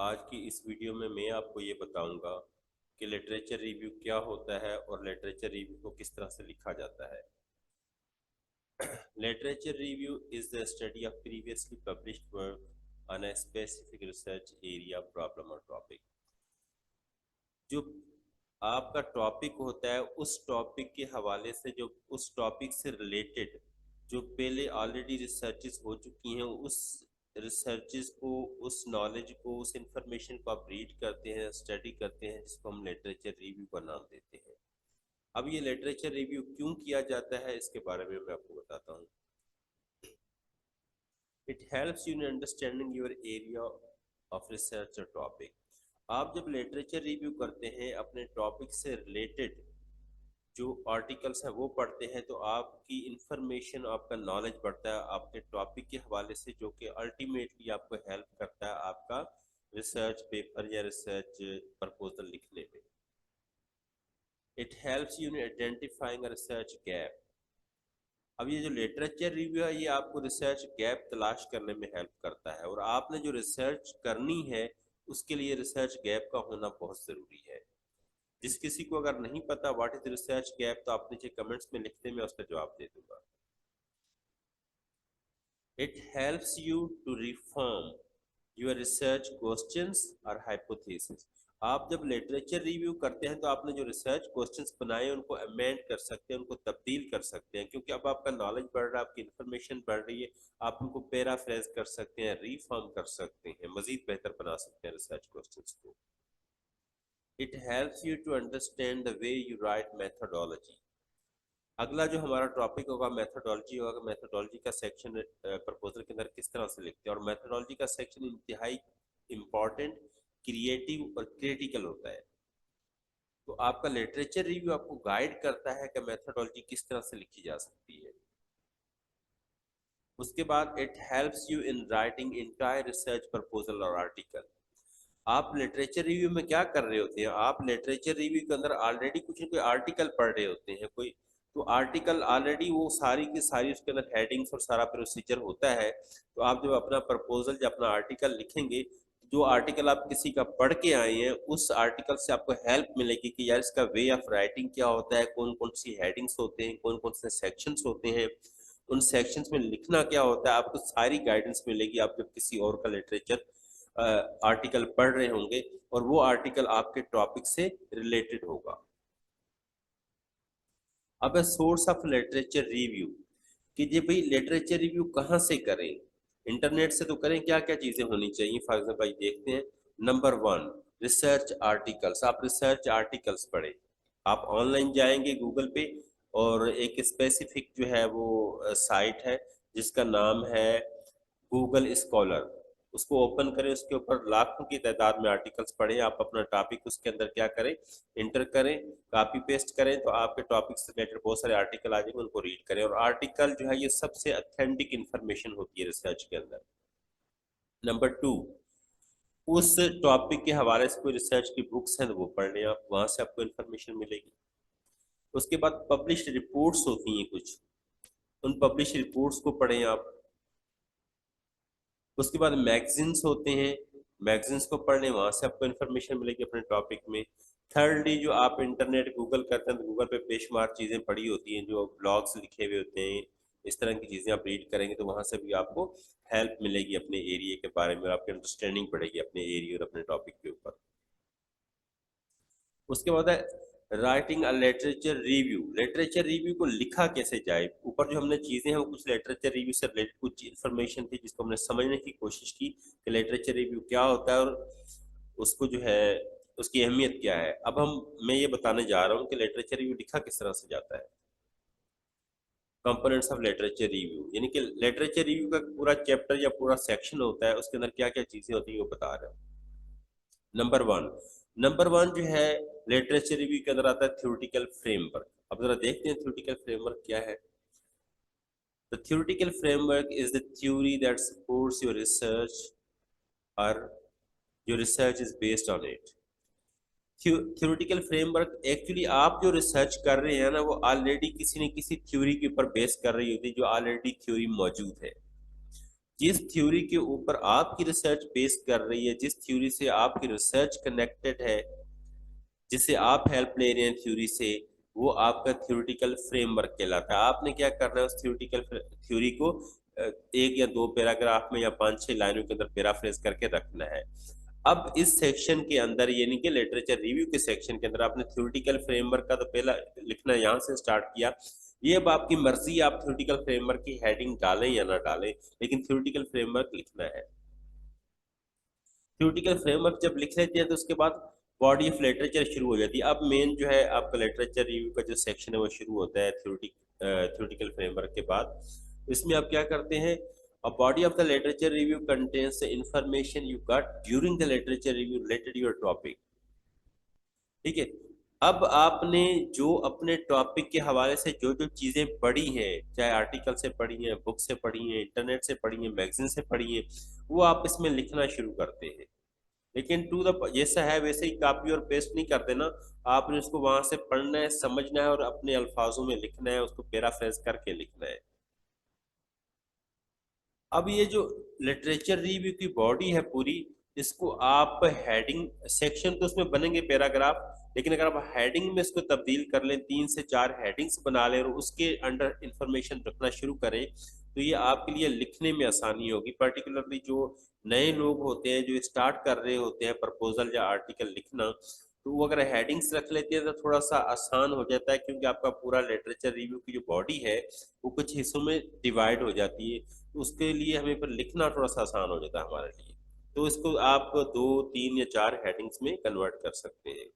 आज की इस वीडियो में मैं आपको ये बताऊंगा कि लिटरेचर रिव्यू क्या होता है और लिटरेचर रिव्यू को किस तरह से लिखा जाता है। Literature review is the study of previously published work on a specific research area, problem or topic। जो आपका टॉपिक होता है उस टॉपिक के हवाले से, जो उस टॉपिक से रिलेटेड जो पहले ऑलरेडी रिसर्चेस हो चुकी हैं, उस रिसर्चेस को, उस नॉलेज को, उस इंफॉर्मेशन को आप रीड करते हैं, स्टडी करते हैं, जिसको हम लिटरेचर रिव्यू का नाम देते हैं। अब ये लिटरेचर रिव्यू क्यों किया जाता है, इसके बारे में मैं आपको बताता हूँ। It helps you in understanding your area of research और टॉपिक। आप जब लिटरेचर रिव्यू करते हैं, अपने टॉपिक से रिलेटेड जो आर्टिकल्स हैं वो पढ़ते हैं, तो आपकी इंफॉर्मेशन, आपका नॉलेज बढ़ता है आपके टॉपिक के हवाले से, जो कि अल्टीमेटली आपको हेल्प करता है आपका रिसर्च पेपर या रिसर्च प्रपोजल लिखने में। It helps you in identifying a research gap. अब ये जो लिटरेचर रिव्यू है, ये आपको रिसर्च गैप तलाश करने में हेल्प करता है, और आपने जो रिसर्च करनी है उसके लिए रिसर्च गैप का होना बहुत ज़रूरी है। जिस किसी को अगर नहीं पता व्हाट इज रिसर्च गैप, तो आप नीचे कमेंट्स में लिखते, मैं उसका जवाब दे दूंगा। It helps you to reform your research questions और हाइपोथेसिस। आप जब लिटरेचर रिव्यू करते हैं तो आपने जो रिसर्च क्वेश्चंस बनाए उनको अमेंड कर सकते हैं, उनको तब्दील कर सकते हैं, क्योंकि अब आपका नॉलेज बढ़ रहा है, आपकी इंफॉर्मेशन बढ़ रही है। आप उनको पैराफ्रेज कर सकते हैं, रिफॉर्म कर सकते हैं, मजीद बेहतर बना सकते हैं रिसर्च क्वेश्चंस को। It helps you to understand the way you write methodology. अगला जो हमारा टॉपिक होगा मेथोडोलॉजी होगा। मेथोडोलॉजी का सेक्शन प्रपोजल के अंदर किस तरह से लिखते हैं, और मेथोडोलॉजी का सेक्शन इंतहाई इंपॉर्टेंट, क्रिएटिव और क्रिटिकल होता है। तो आपका लिटरेचर रिव्यू आपको गाइड करता है कि मेथोडोलॉजी किस तरह से लिखी जा सकती है। उसके बाद it helps you in writing entire research proposal और आर्टिकल। आप लिटरेचर रिव्यू में क्या कर रहे होते हैं, आप लिटरेचर रिव्यू के अंदर ऑलरेडी कुछ न कोई आर्टिकल पढ़ रहे होते हैं, कोई तो आर्टिकल ऑलरेडी वो सारी की सारी उसके अंदर हेडिंग्स और सारा प्रोसीजर होता है। तो आप जब अपना प्रपोजल या अपना आर्टिकल लिखेंगे, जो आर्टिकल आप किसी का पढ़ के आए हैं, उस आर्टिकल से आपको हेल्प मिलेगी कि यार इसका वे ऑफ राइटिंग क्या होता है, कौन कौन सी हेडिंग्स होते हैं, कौन कौन से सेक्शंस होते हैं, उन सेक्शंस में लिखना क्या होता है। आपको सारी गाइडेंस मिलेगी आप जब किसी और का लिटरेचर आर्टिकल पढ़ रहे होंगे, और वो आर्टिकल आपके टॉपिक से रिलेटेड होगा। अब है सोर्स ऑफ लिटरेचर रिव्यू, कि जी भाई लिटरेचर रिव्यू कहाँ से करें। इंटरनेट से तो करें, क्या क्या चीजें होनी चाहिए। फॉर एग्जाम्पल देखते हैं, नंबर 1 रिसर्च आर्टिकल्स। आप रिसर्च आर्टिकल्स पढ़ें। आप ऑनलाइन जाएंगे गूगल पे, और एक स्पेसिफिक जो है वो साइट है जिसका नाम है गूगल स्कॉलर। उसको ओपन करें, उसके ऊपर लाखों की तादाद में आर्टिकल्स पढ़ें। आप अपना टॉपिक उसके अंदर क्या करें, इंटर करें, कॉपी पेस्ट करें, तो आपके टॉपिक से रिलेटेड बहुत सारे आर्टिकल आ जाएंगे, उनको रीड करें। और आर्टिकल जो है ये सबसे ऑथेंटिक इंफॉर्मेशन होती है रिसर्च के अंदर। नंबर 2, उस टॉपिक के हवाले से कोई रिसर्च की बुक्स हैं तो वो पढ़ लें आप, वहां से आपको इन्फॉर्मेशन मिलेगी। उसके बाद पब्लिश्ड रिपोर्ट्स होती हैं कुछ, उन पब्लिश रिपोर्ट्स को पढ़ें आप। उसके बाद मैगजीन्स होते हैं, मैगजीन्स को पढ़ लें, वहां से आपको इन्फॉर्मेशन मिलेगी अपने टॉपिक में। थर्डली, जो आप इंटरनेट गूगल करते हैं तो गूगल पे बेशुमार चीज़ें पड़ी होती हैं, जो ब्लॉग्स लिखे हुए होते हैं, इस तरह की चीज़ें आप रीड करेंगे तो वहां से भी आपको हेल्प मिलेगी अपने एरिया के बारे में, आपकी अंडरस्टैंडिंग बढ़ेगी अपने एरिया और अपने टॉपिक के ऊपर। उसके बाद है writing a literature review. Literature review को लिखा कैसे जाए। ऊपर जो हमने चीजें हैं वो कुछ लिटरेचर रिव्यू से रिलेटेड कुछ इन्फॉर्मेशन थी जिसको हमने समझने की कोशिश की कि लिटरेचर रिव्यू क्या होता है और उसको जो है उसकी अहमियत क्या है। अब मैं ये बताने जा रहा हूँ कि लिटरेचर रिव्यू लिखा किस तरह से जाता है। कंपोनेंट्स ऑफ लिटरेचर रिव्यू, यानी कि लिटरेचर रिव्यू का पूरा चैप्टर या पूरा सेक्शन होता है, उसके अंदर क्या क्या चीजें होती है वो बता रहे हैं। नंबर 1 जो है लिटरेचर रिव्यू के अंदर आता है थ्योरेटिकल फ्रेमवर्क। अब जरा देखते हैं थ्योरेटिकल फ्रेमवर्क क्या है। The theoretical framework is the theory that supports your research और your research is based on it. Theoretical framework actually आप जो रिसर्च कर रहे हैं ना, वो ऑलरेडी किसी न किसी थ्योरी के ऊपर बेस कर रही होती है, जो ऑलरेडी थ्योरी मौजूद है। जिस थ्योरी के ऊपर आपकी रिसर्च बेस कर रही है, जिस थ्योरी से आपकी रिसर्च कनेक्टेड है, जिससे आप हेल्प ले रहे हैं थ्योरी से, वो आपका थ्योरेटिकल फ्रेमवर्क कहलाता है। आपने क्या करना है, उस थ्योरेटिकल थ्योरी को एक या दो पैराग्राफ में या 5-6 लाइनों के अंदर पैराफ्रेज करके रखना है। अब इस सेक्शन के अंदर, यानी कि लिटरेचर रिव्यू के सेक्शन के अंदर, आपने थ्योरेटिकल फ्रेमवर्क का तो पहला लिखना यहाँ से स्टार्ट किया। ये अब आपकी मर्जी, आप थ्योरेटिकल फ्रेमवर्क की हेडिंग डालें या ना डालें, लेकिन थ्योरेटिकल फ्रेमवर्क लिखना है। थ्योरेटिकल फ्रेमवर्क जब लिख लेते हैं तो उसके बाद बॉडी ऑफ लिटरेचर शुरू हो जाती है। अब मेन जो है आपका लिटरेचर रिव्यू का जो सेक्शन है वो शुरू होता है थ्योरेटिकल फ्रेमवर्क के बाद। इसमें आप क्या करते हैं, a body of the literature review contains the information you got during the literature review related to your topic। ठीक है, अब आपने जो अपने टॉपिक के हवाले से जो जो चीजें पढ़ी हैं, चाहे आर्टिकल से पढ़ी हैं, बुक से पढ़ी हैं, इंटरनेट से पढ़ी हैं, मैगजीन से पढ़ी हैं, वो आप इसमें लिखना शुरू करते हैं। लेकिन टू द जैसा है वैसे ही कॉपी और पेस्ट नहीं कर देना, आपने उसको वहां से पढ़ना है, समझना है और अपने अल्फाजों में लिखना है, उसको पैराफ्रेज करके लिखना है। अब ये जो लिटरेचर रिव्यू की बॉडी है पूरी, इसको आप हेडिंग, सेक्शन तो उसमें बनेंगे पैराग्राफ, लेकिन अगर आप हेडिंग में इसको तब्दील कर लें, 3 से 4 हेडिंग्स बना लें और उसके अंडर इंफॉर्मेशन रखना शुरू करें, तो ये आपके लिए लिखने में आसानी होगी। पर्टिकुलरली जो नए लोग होते हैं, जो स्टार्ट कर रहे होते हैं प्रपोजल या आर्टिकल लिखना, तो वो अगर हेडिंग्स रख लेते हैं तो थोड़ा सा आसान हो जाता है, क्योंकि आपका पूरा लिटरेचर रिव्यू की जो बॉडी है वो कुछ हिस्सों में डिवाइड हो जाती है। तो उसके लिए हमें पर लिखना थोड़ा सा आसान हो जाता है हमारे लिए। तो इसको आप 2, 3 या 4 हेडिंग्स में कन्वर्ट कर सकते हैं।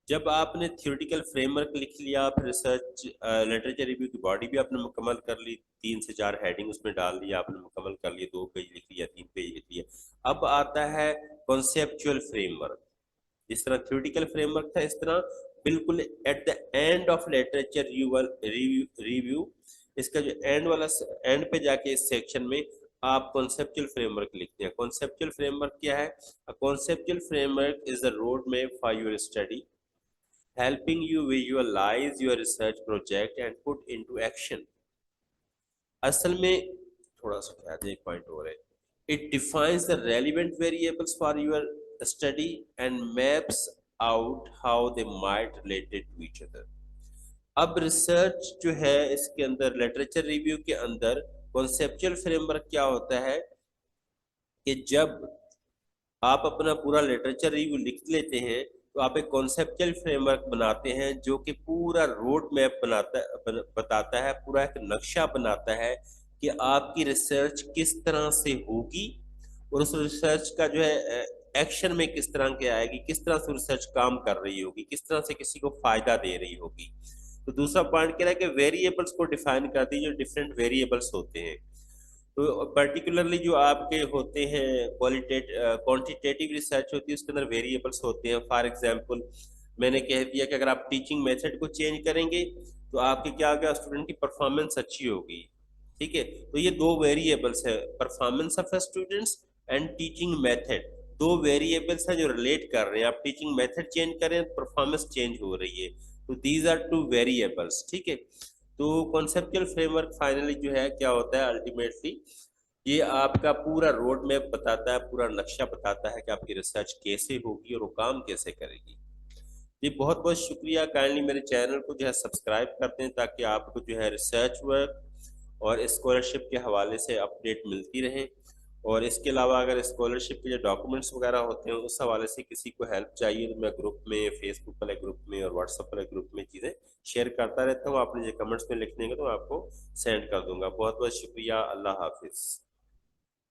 जब आपने थ्योरेटिकल फ्रेमवर्क लिख लिया, फिर रिसर्च लिटरेचर रिव्यू की बॉडी भी आपने मुकम्मल कर ली, 3 से 4 हेडिंग उसमें डाल दिया आपने, मुकम्मल कर लिए, 2 पेज लिख लिया, 3 पेज लिख लिया। अब आता है कॉन्सेप्चुअल फ्रेमवर्क। जिस तरह थ्योरेटिकल फ्रेमवर्क था, इस तरह बिल्कुल at the end of literature review, इसका जो एंड वाला, एंड पे जाके इस सेक्शन में आप कॉन्सेप्चुअल फ्रेमवर्क लिखते हैं। कॉन्सेप्चुअल फ्रेमवर्क क्या है? Conceptual framework is the road map for your study, helping you visualize your research project and put into action। असल में थोड़ा सा क्या है, एक पॉइंट और है, it defines the relevant variables for your study and maps out how they might related to each other। अब रिसर्च जो है इसके अंदर, लिटरेचर रिव्यू के अंदर कॉन्सेप्चुअल फ्रेमवर्क क्या होता है कि जब आप अपना पूरा लिटरेचर रिव्यू लिख लेते हैं तो आप एक कॉन्सेप्चुअल फ्रेमवर्क बनाते हैं जो कि पूरा रोड मैप बताता है, पूरा एक नक्शा बनाता है कि आपकी रिसर्च किस तरह से होगी और उस रिसर्च का जो है एक्शन में किस तरह के आएगी, किस तरह से रिसर्च काम कर रही होगी, किस तरह से किसी को फायदा दे रही होगी। तो दूसरा पॉइंट क्या है कि वेरिएबल्स को डिफाइन करती है, जो डिफरेंट वेरिएबल्स होते हैं। तो पर्टिकुलरली जो आपके होते हैं क्वांटिटेटिव रिसर्च होती है, उसके अंदर वेरिएबल्स होते हैं। फॉर एग्जांपल मैंने कह दिया कि अगर आप टीचिंग मेथड को चेंज करेंगे तो आपकी क्या होगा, स्टूडेंट की परफॉर्मेंस अच्छी होगी। ठीक है, तो ये 2 वेरिएबल्स है, performance of students and teaching method. 2 variables है जो रिलेट कर रहे हैं, आप टीचिंग मेथड चेंज करें परफॉर्मेंस चेंज हो रही है, तो दीज आर 2 वेरिएबल्स। ठीक है, तो कॉन्सेप्चुअल फ्रेमवर्क फाइनली जो है क्या होता है, अल्टीमेटली ये आपका पूरा रोड मैप बताता है, पूरा नक्शा बताता है कि आपकी रिसर्च कैसे होगी और वो काम कैसे करेगी। जी बहुत बहुत शुक्रिया, काइंडली मेरे चैनल को जो है सब्सक्राइब करते हैं ताकि आपको जो है रिसर्च वर्क और स्कॉलरशिप के हवाले से अपडेट मिलती रहे। और इसके अलावा अगर स्कॉलरशिप के जो डॉक्यूमेंट्स वगैरह होते हैं उस हवाले से किसी को हेल्प चाहिए तो मैं ग्रुप में, फेसबुक वाले ग्रुप में और व्हाट्सएप वाले ग्रुप में चीज़ें शेयर करता रहता हूँ। आपने जो कमेंट्स में लिखने का तो मैं आपको सेंड कर दूंगा। बहुत बहुत शुक्रिया, अल्लाह हाफिज़।